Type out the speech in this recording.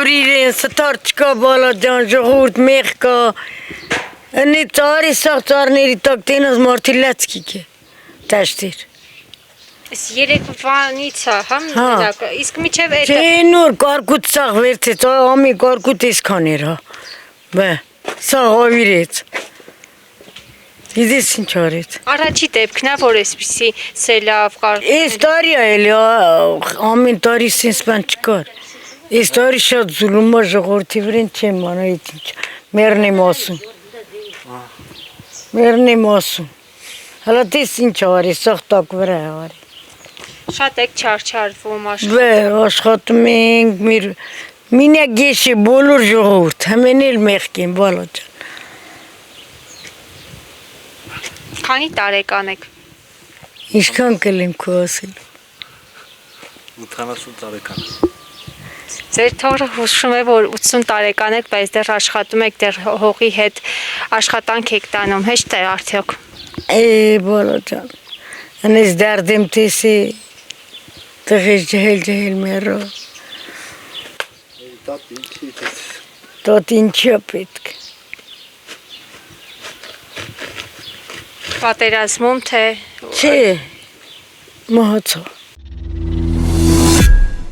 Գավրիլեն, ստարչկա բալաջան, ժողուրդ, մեղկա, ընի ծարի սաղ ծարների տակ տենազ մարդի լացքիք է, տաշտիր։ Ես երեկվանից մենակ, իսկ միչև էտը։ Չէ նոր կարկուտ սաղ վերցեց, ամի կարկուտ իսքան էր, բե, սաղ ավիրեց։ Գիտես ինչ արեց։ Առաջի դեպքն է, որ այսպիսի սելավ կար։ Այս տարի էլի ամեն տարի սենց բան չկար։ Այս տարի շատ զուլում է ժողովրդի վրան չեմ անայից ինչ։ Մերն եմ ասում։ Մերն եմ ասում։ Հələ տես ինչ արի, սաղ տակ վրա է արի։ Շատ եք չարչարվում աշխատում։ Բե աշխատում ենք, մինա գեշ է բոլոր ժողովուրդ, հմեն էլ մեղք են բալաջան։ Քանի տարեկան եք։ Ինչքան կլեմ քո ասելու։ 80 տարեկան։ Ձեր թորը հուշում է, որ 80 տարեկան եք, բայց դեռ աշխատում եք, դեռ հողի հետ աշխատանք եք տանում, հեշտ է արդյոք։ Բալաջան, անես դարդեմ տեսի, տղեշ ջհել մերո։ Տատ ինչի է պետք։ Պատերազմում թե։ Չէ, մահացա։